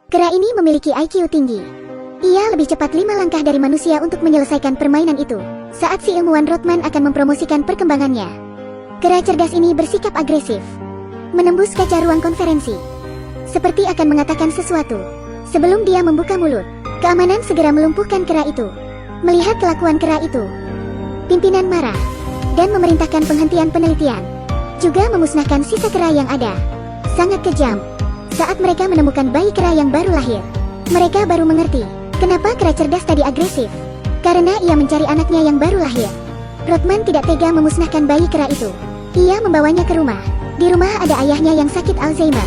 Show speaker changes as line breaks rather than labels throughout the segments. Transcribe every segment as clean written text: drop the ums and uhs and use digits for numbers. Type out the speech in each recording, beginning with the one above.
Kera ini memiliki IQ tinggi. Ia lebih cepat 5 langkah dari manusia untuk menyelesaikan permainan itu. Saat si ilmuwan Rothman akan mempromosikan perkembangannya, kera cerdas ini bersikap agresif, menembus kaca ruang konferensi, seperti akan mengatakan sesuatu. Sebelum dia membuka mulut, keamanan segera melumpuhkan kera itu. Melihat kelakuan kera itu, pimpinan marah dan memerintahkan penghentian penelitian, juga memusnahkan sisa kera yang ada. Sangat kejam. Saat mereka menemukan bayi kera yang baru lahir, mereka baru mengerti kenapa kera cerdas tadi agresif. Karena ia mencari anaknya yang baru lahir. Rothman tidak tega memusnahkan bayi kera itu. Ia membawanya ke rumah. Di rumah ada ayahnya yang sakit Alzheimer.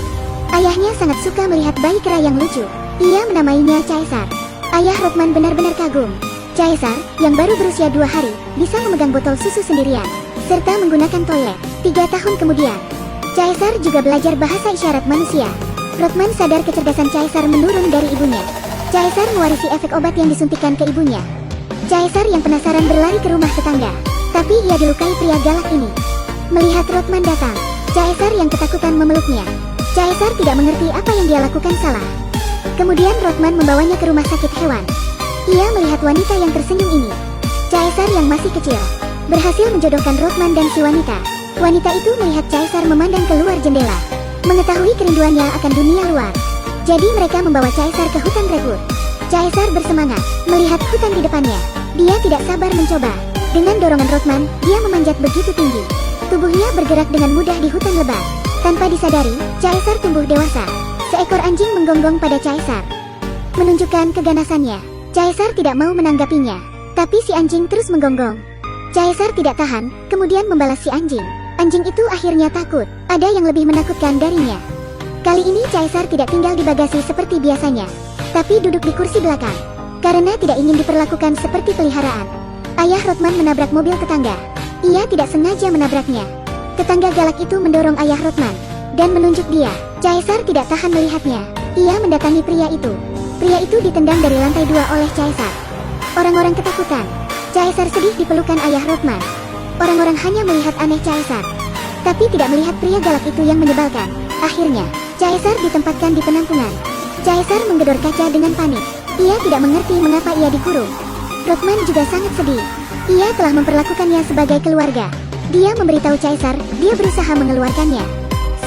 Ayahnya sangat suka melihat bayi kera yang lucu. Ia menamainya Caesar. Ayah Rothman benar-benar kagum. Caesar, yang baru berusia 2 hari, bisa memegang botol susu sendirian, serta menggunakan toilet. 3 tahun kemudian, Caesar juga belajar bahasa isyarat manusia. Rothman sadar kecerdasan Caesar menurun dari ibunya. Caesar mewarisi efek obat yang disuntikan ke ibunya. Caesar yang penasaran berlari ke rumah tetangga, tapi ia dilukai pria galak ini. Melihat Rothman datang, Caesar yang ketakutan memeluknya. Caesar tidak mengerti apa yang dia lakukan salah. Kemudian Rothman membawanya ke rumah sakit hewan. Ia melihat wanita yang tersenyum ini. Caesar yang masih kecil berhasil menjodohkan Rothman dan si wanita. Wanita itu melihat Caesar memandang keluar jendela, mengetahui kerinduannya akan dunia luar. Jadi mereka membawa Caesar ke hutan redwood. Caesar bersemangat melihat hutan di depannya. Dia tidak sabar mencoba. Dengan dorongan Rothman, dia memanjat begitu tinggi. Tubuhnya bergerak dengan mudah di hutan lebat. Tanpa disadari, Caesar tumbuh dewasa. Seekor anjing menggonggong pada Caesar, menunjukkan keganasannya. Caesar tidak mau menanggapinya, tapi si anjing terus menggonggong. Caesar tidak tahan, kemudian membalas si anjing. Anjing itu akhirnya takut. Ada yang lebih menakutkan darinya. Kali ini Caesar tidak tinggal di bagasi seperti biasanya, tapi duduk di kursi belakang, karena tidak ingin diperlakukan seperti peliharaan. Ayah Rothman menabrak mobil tetangga. Ia tidak sengaja menabraknya. Tetangga galak itu mendorong ayah Rothman dan menunjuk dia. Caesar tidak tahan melihatnya. Ia mendatangi pria itu. Pria itu ditendang dari lantai 2 oleh Caesar. Orang-orang ketakutan. Caesar sedih di pelukan ayah Rothman. Orang-orang hanya melihat aneh Caesar, tapi tidak melihat pria galak itu yang menyebalkan. Akhirnya, Caesar ditempatkan di penampungan. Caesar menggedor kaca dengan panik. Ia tidak mengerti mengapa ia dikurung. Rothman juga sangat sedih. Ia telah memperlakukannya sebagai keluarga. Dia memberitahu Caesar, dia berusaha mengeluarkannya.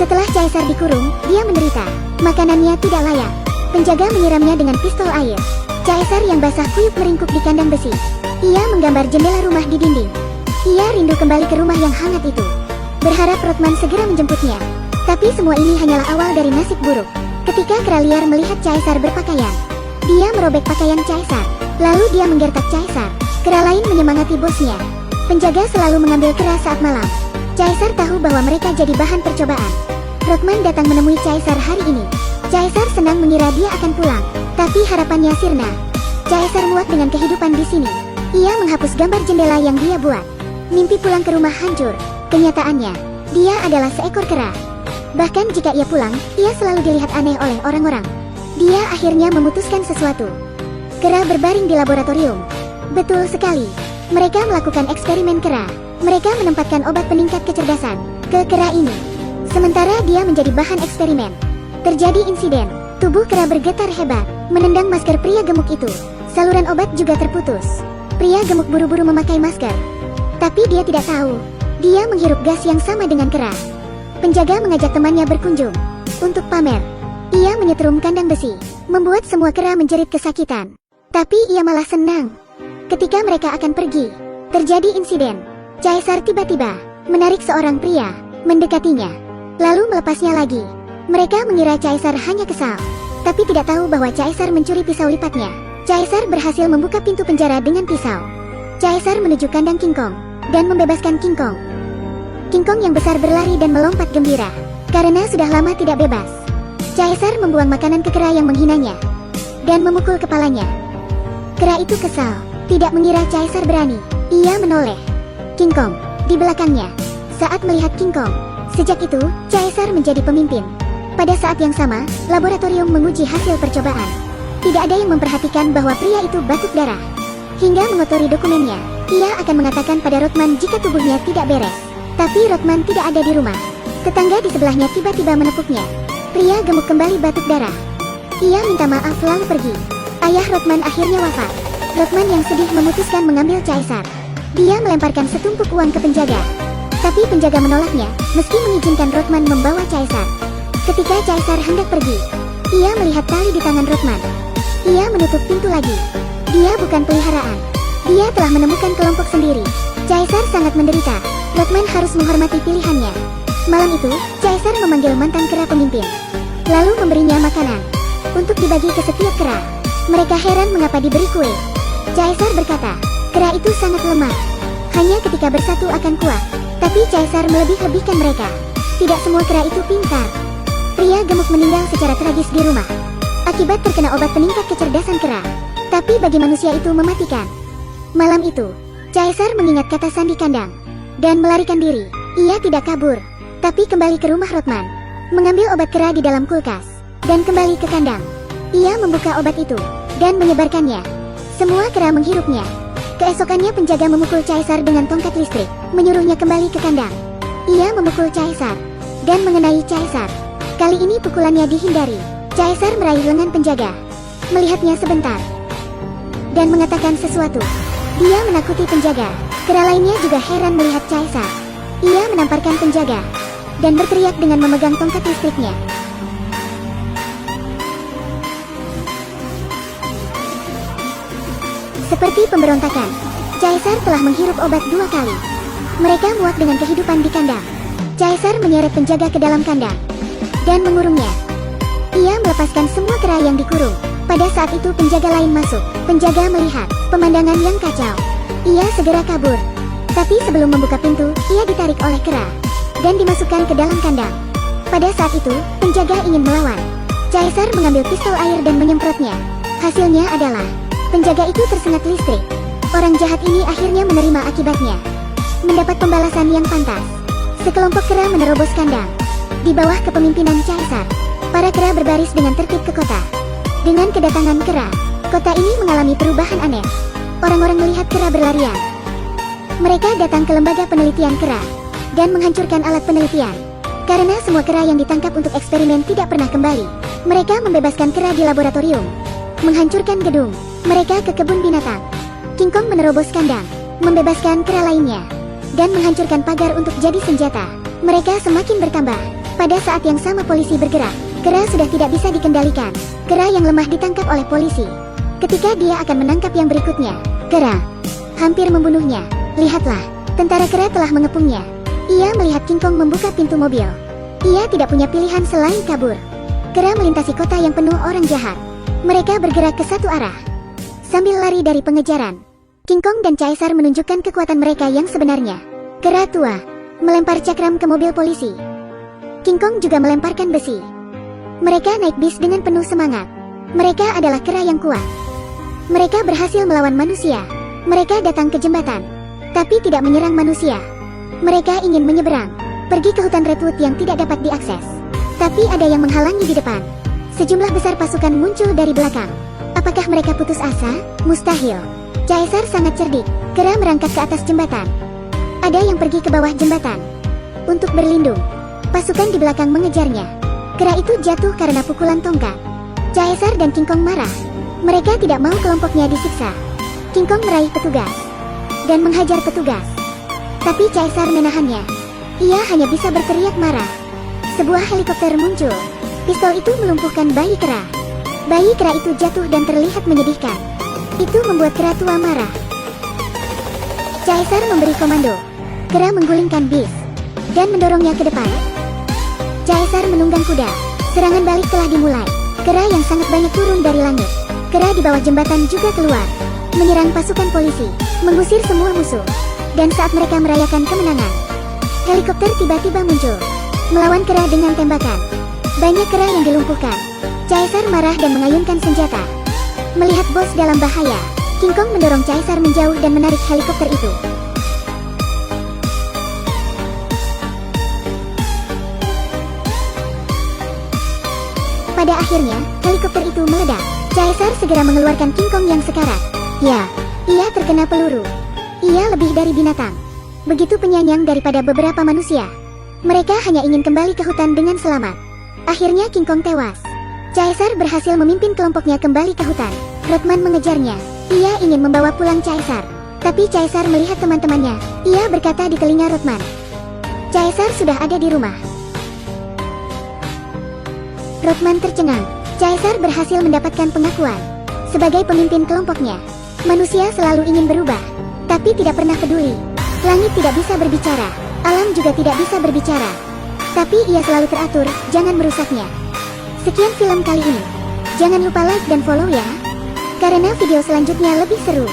Setelah Caesar dikurung, dia menderita. Makanannya tidak layak. Penjaga menyiramnya dengan pistol air. Caesar yang basah kuyup meringkuk di kandang besi. Ia menggambar jendela rumah di dinding. Ia rindu kembali ke rumah yang hangat itu. Berharap Rothman segera menjemputnya. Tapi semua ini hanyalah awal dari nasib buruk. Ketika kera liar melihat Caesar berpakaian, dia merobek pakaian Caesar. Lalu dia menggertak Caesar. Kera lain menyemangati bosnya. Penjaga selalu mengambil kera saat malam. Caesar tahu bahwa mereka jadi bahan percobaan. Rothman datang menemui Caesar hari ini. Caesar senang mengira dia akan pulang, tapi harapannya sirna. Caesar muak dengan kehidupan di sini. Ia menghapus gambar jendela yang dia buat. Mimpi pulang ke rumah hancur. Kenyataannya, dia adalah seekor kera. Bahkan jika ia pulang, ia selalu dilihat aneh oleh orang-orang. Dia akhirnya memutuskan sesuatu. Kera berbaring di laboratorium. Betul sekali. Mereka melakukan eksperimen kera. Mereka menempatkan obat peningkat kecerdasan ke kera ini. Sementara dia menjadi bahan eksperimen, terjadi insiden. Tubuh kera bergetar hebat, menendang masker pria gemuk itu. Saluran obat juga terputus. Pria gemuk buru-buru memakai masker, tapi dia tidak tahu. Dia menghirup gas yang sama dengan kera. Penjaga mengajak temannya berkunjung untuk pamer. Ia menyetrum kandang besi, membuat semua kera menjerit kesakitan. Tapi ia malah senang. Ketika mereka akan pergi, terjadi insiden. Caesar tiba-tiba menarik seorang pria, mendekatinya, lalu melepasnya lagi. Mereka mengira Caesar hanya kesal, tapi tidak tahu bahwa Caesar mencuri pisau lipatnya. Caesar berhasil membuka pintu penjara dengan pisau. Caesar menuju kandang King Kong dan membebaskan King Kong. King Kong yang besar berlari dan melompat gembira, karena sudah lama tidak bebas. Caesar membuang makanan ke kera yang menghinanya, dan memukul kepalanya. Kera itu kesal, tidak mengira Caesar berani. Ia menoleh King Kong di belakangnya. Saat melihat King Kong, sejak itu, Caesar menjadi pemimpin. Pada saat yang sama, laboratorium menguji hasil percobaan. Tidak ada yang memperhatikan bahwa pria itu batuk darah, hingga mengotori dokumennya. Ia akan mengatakan pada Rothman jika tubuhnya tidak beres. Tapi Rothman tidak ada di rumah. Tetangga di sebelahnya tiba-tiba menepuknya. Pria gemuk kembali batuk darah. Ia minta maaf lalu pergi. Ayah Rothman akhirnya wafat. Rothman yang sedih memutuskan mengambil Caesar. Dia melemparkan setumpuk uang ke penjaga. Tapi penjaga menolaknya, meski mengizinkan Rothman membawa Caesar. Ketika Caesar hendak pergi, ia melihat tali di tangan Rothman. Ia menutup pintu lagi. Dia bukan peliharaan. Dia telah menemukan kelompok sendiri. Caesar sangat menderita. Rothman harus menghormati pilihannya. Malam itu, Caesar memanggil mantan kera pemimpin, lalu memberinya makanan untuk dibagi ke setiap kera. Mereka heran mengapa diberi kue. Caesar berkata, kera itu sangat lemah. Hanya ketika bersatu akan kuat. Tapi Caesar melebih-lebihkan mereka. Tidak semua kera itu pintar. Pria gemuk meninggal secara tragis di rumah akibat terkena obat peningkat kecerdasan kera. Tapi bagi manusia itu mematikan. Malam itu, Caesar mengingat kata sandi kandang dan melarikan diri. Ia tidak kabur, tapi kembali ke rumah Rothman, mengambil obat kera di dalam kulkas, dan kembali ke kandang. Ia membuka obat itu dan menyebarkannya. Semua kera menghirupnya. Keesokannya penjaga memukul Caesar dengan tongkat listrik, menyuruhnya kembali ke kandang. Ia memukul Caesar dan mengenai Caesar. Kali ini pukulannya dihindari. Caesar meraih lengan penjaga, melihatnya sebentar, dan mengatakan sesuatu. Dia menakuti penjaga. Kera lainnya juga heran melihat Caesar. Ia menamparkan penjaga dan berteriak dengan memegang tongkat listriknya. Seperti pemberontakan, Caesar telah menghirup obat 2 kali. Mereka muak dengan kehidupan di kandang. Caesar menyeret penjaga ke dalam kandang dan mengurungnya. Ia melepaskan semua kera yang dikurung. Pada saat itu penjaga lain masuk. Penjaga melihat pemandangan yang kacau. Ia segera kabur. Tapi sebelum membuka pintu, ia ditarik oleh kera dan dimasukkan ke dalam kandang. Pada saat itu, penjaga ingin melawan. Caesar mengambil pistol air dan menyemprotnya. Hasilnya adalah penjaga itu tersengat listrik. Orang jahat ini akhirnya menerima akibatnya. Mendapat pembalasan yang pantas. Sekelompok kera menerobos kandang. Di bawah kepemimpinan Caesar, para kera berbaris dengan tertib ke kota. Dengan kedatangan kera, kota ini mengalami perubahan aneh. Orang-orang melihat kera berlarian. Mereka datang ke lembaga penelitian kera dan menghancurkan alat penelitian. Karena semua kera yang ditangkap untuk eksperimen tidak pernah kembali, mereka membebaskan kera di laboratorium, menghancurkan gedung. Mereka ke kebun binatang. King Kong menerobos kandang, membebaskan kera lainnya, dan menghancurkan pagar untuk jadi senjata. Mereka semakin bertambah. Pada saat yang sama polisi bergerak. Kera sudah tidak bisa dikendalikan. Kera yang lemah ditangkap oleh polisi. Ketika dia akan menangkap yang berikutnya, kera hampir membunuhnya. Lihatlah, tentara kera telah mengepungnya. Ia melihat King Kong membuka pintu mobil. Ia tidak punya pilihan selain kabur. Kera melintasi kota yang penuh orang jahat. Mereka bergerak ke satu arah sambil lari dari pengejaran. King Kong dan Caesar menunjukkan kekuatan mereka yang sebenarnya. Kera tua melempar cakram ke mobil polisi. King Kong juga melemparkan besi. Mereka naik bis dengan penuh semangat. Mereka adalah kera yang kuat. Mereka berhasil melawan manusia. Mereka datang ke jembatan, tapi tidak menyerang manusia. Mereka ingin menyeberang, pergi ke hutan redwood yang tidak dapat diakses. Tapi ada yang menghalangi di depan. Sejumlah besar pasukan muncul dari belakang. Apakah mereka putus asa? Mustahil. Caesar sangat cerdik. Kera merangkak ke atas jembatan. Ada yang pergi ke bawah jembatan untuk berlindung. Pasukan di belakang mengejarnya. Kera itu jatuh karena pukulan tongkat. Caesar dan King Kong marah. Mereka tidak mau kelompoknya disiksa. King Kong meraih petugas dan menghajar petugas. Tapi Caesar menahannya. Ia hanya bisa berteriak marah. Sebuah helikopter muncul. Pistol itu melumpuhkan bayi kera. Bayi kera itu jatuh dan terlihat menyedihkan. Itu membuat kera tua marah. Caesar memberi komando. Kera menggulingkan bis dan mendorongnya ke depan. Caesar menunggang kuda. Serangan balik telah dimulai. Kera yang sangat banyak turun dari langit. Kera di bawah jembatan juga keluar, menyerang pasukan polisi, mengusir semua musuh. Dan saat mereka merayakan kemenangan, helikopter tiba-tiba muncul, melawan kera dengan tembakan. Banyak kera yang dilumpuhkan. Caesar marah dan mengayunkan senjata. Melihat bos dalam bahaya, King Kong mendorong Caesar menjauh dan menarik helikopter itu. Pada akhirnya, helikopter itu meledak. Caesar segera mengeluarkan King Kong yang sekarat. Ya, ia terkena peluru. Ia lebih dari binatang. Begitu penyayang daripada beberapa manusia. Mereka hanya ingin kembali ke hutan dengan selamat. Akhirnya King Kong tewas. Caesar berhasil memimpin kelompoknya kembali ke hutan. Rothman mengejarnya. Ia ingin membawa pulang Caesar. Tapi Caesar melihat teman-temannya. Ia berkata di telinga Rothman. Caesar sudah ada di rumah. Rothman tercengang. Caesar berhasil mendapatkan pengakuan sebagai pemimpin kelompoknya. Manusia selalu ingin berubah, tapi tidak pernah peduli. Langit tidak bisa berbicara, alam juga tidak bisa berbicara. Tapi ia selalu teratur, jangan merusaknya. Sekian film kali ini. Jangan lupa like dan follow ya, karena video selanjutnya lebih seru.